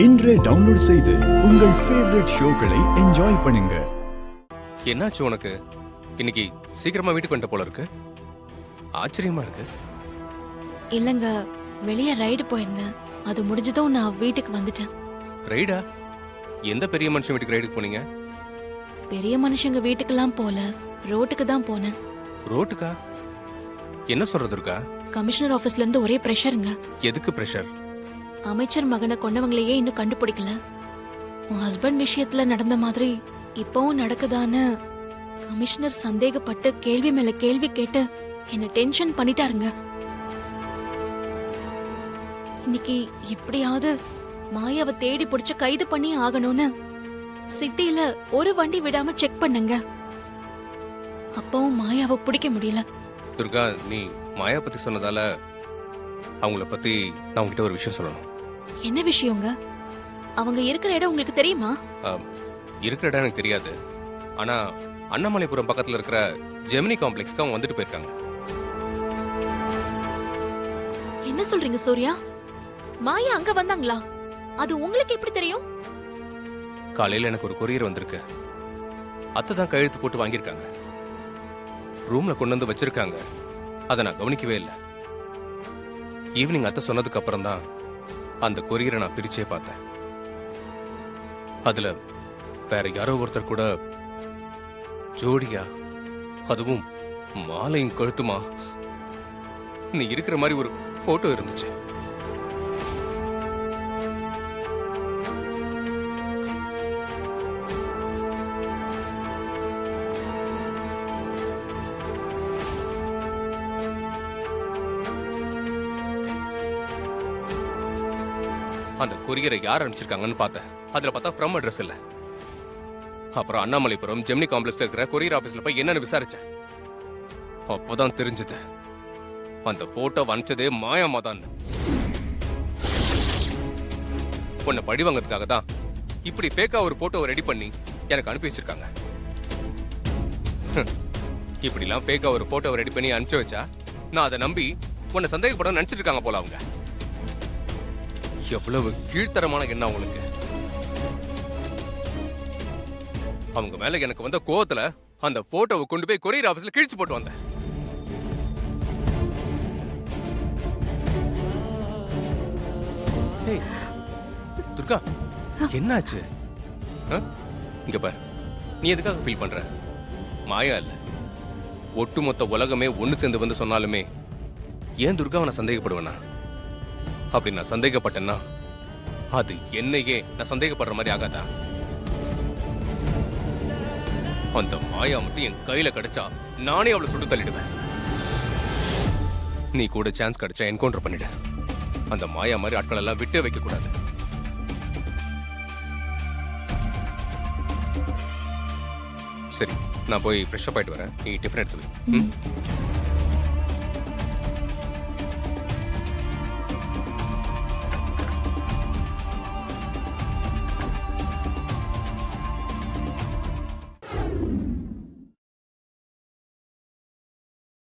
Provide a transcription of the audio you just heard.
இன்றே டவுன்லோட் செய்து உங்கள் ஃபேவரட் ஷோக்களை என்ஜாய் பண்ணுங்க. என்னாச்சு உனக்கு? இன்னைக்கு சீக்கிரமா வீட்டுக்கு வந்துட்ட போல இருக்கு. ஆச்சரியமா இருக்கு. இல்லங்க, வெளிய ரைடு போயிருந்தேன். அது முடிஞ்சதும் நான் வீட்டுக்கு வந்துட்டேன். ரைடா? எந்த பெரிய மனுஷன் வீட்டுக்கு ரைடுக்கு போனீங்க? பெரிய மனுஷங்க வீட்டுக்கெல்லாம் போல, ரோட்டுக்கு தான் போனேன். ரோட்டுக்கா? என்ன சொல்றது இருக்கா? கமிஷனர் ஆபீஸ்ல இருந்து ஒரே பிரஷருங்க. எதுக்கு பிரஷர்? அமைச்சர் மகனை கொண்டவங்களையே இன்னும் கண்டுபிடிக்கல. உன் ஹஸ்பண்ட் விஷயத்துல நடந்த மாதிரி இப்பவும் நடக்குதான்னு கமிஷனர் சந்தேகப்பட்டு கேள்வி மேல கேள்வி கேட்டு என்ன டென்ஷன் பண்ணிட்டாருங்க. இன்னைக்கு எப்படியாவது மாயாவை தேடி பிடிச்சு கைது பண்ணி ஆகணும்னு சிட்டில ஒரு வண்டி விடாம செக் பண்ணுங்க. அப்பவும் மாயாவை பிடிக்க முடியல. துர்கா, நீ மாயா பத்தி சொன்னதால அவங்கள பத்தி நான் உங்ககிட்ட ஒரு விஷயம் சொல்லணும். என்ன விஷயங்க? அவங்க இருக்கிற இடம் உங்களுக்கு தெரியுமா? இருக்கிற இடம் எனக்கு தெரியாது. ஆனா அண்ணாமலைபுரம் பக்கத்துல இருக்கிற ஜெமினி காம்ப்ளெக்ஸ்க்கு அவங்க வந்துட்டு போயிருக்காங்க. என்ன சொல்றீங்க சூர்யா? மாயா அங்க வந்தாங்களா? அது உங்களுக்கு எப்படி தெரியும்? காலையில எனக்கு ஒரு கொரியர் வந்திருக்கு. அத்தை தான் கையெழுத்து போட்டு வாங்கியிருக்காங்க. ரூம்ல கொண்டு வந்து வச்சிருக்காங்க. அதை நான் கவனிக்கவே இல்லை. ஈவினிங் அத்தை சொன்னதுக்கு அப்புறம் தான் அந்த கொரியரை நான் பிரிச்சே பார்த்தேன். அதுல வேற யாரோ ஒருத்தர் கூட ஜோடியா, அதுவும் மாலையும் கழுத்துமா நீ இருக்கிற மாதிரி ஒரு போட்டோ இருந்துச்சு. அந்த கொரியரை யார் அனுப்பிச்சிருக்காங்கன்னு பார்த்தேன். அதுல பார்த்தா ஃப்ரம் அட்ரஸ் இல்ல. அப்புறம் அண்ணாமலைபுரம் ஜெமினி காம்ப்ளெக்ஸ்ல இருக்கிற கொரியர் ஆபீஸ்ல போய் என்னன்னு விசாரிச்சேன். அப்பதான் தெரிஞ்சது அந்த போட்டோ அனுப்பிச்சதே மாயாமா தான். உன்னை பழி வாங்கிறதுக்காக தான் இப்படி ஃபேக்கா ஒரு போட்டோவை ரெடி பண்ணி எனக்கு அனுப்பி வச்சிருக்காங்க. இப்படிலாம் ஃபேக்கா ஒரு போட்டோவை ரெடி பண்ணி அனுப்பிச்சு வச்சா நான் அதை நம்பி உன்னை சந்தேகப்பட நினைச்சிட்டு இருக்காங்க போல அவங்க. எவ்வளவு கீழ்த்தரமான எண்ணம் அவங்களுக்கு. அவங்க மேல எனக்கு வந்த கோவத்துல அந்த போட்டோவை கொண்டு போய் கொரியர் ஆபீஸ்ல கிழிச்சு போட்டு வந்தேன். துர்கா, என்னாச்சு? இங்க பாரு, நீ எதுக்காக ஃபீல் பண்ற? மாயா இல்ல, ஒட்டுமொத்த உலகமே ஒண்ணு சேர்ந்து வந்து சொன்னாலுமே ஏன் துர்காவை நான் சந்தேகப்படுவேனா? அப்படி நான் சந்தேகப்பட்டேன்னா அது என்னையே நான் சந்தேகப்படுற மாதிரி ஆகாதா? அந்த மாயா மட்டும் என் கையில கிடைச்சா நானே அவளை சுட்டு தள்ளிடுவேன். நீ கூட சான்ஸ் கிடைச்சா என்கவுண்டர் பண்ணிடு. அந்த மாயா மாதிரி ஆட்கள் எல்லாம் விட்டு வைக்க கூடாது. சரி, நான் போய் ஃப்ரெஷ் அப் ஆயிட்டு வரேன். நீ டிஃபன் எடுத்து வை.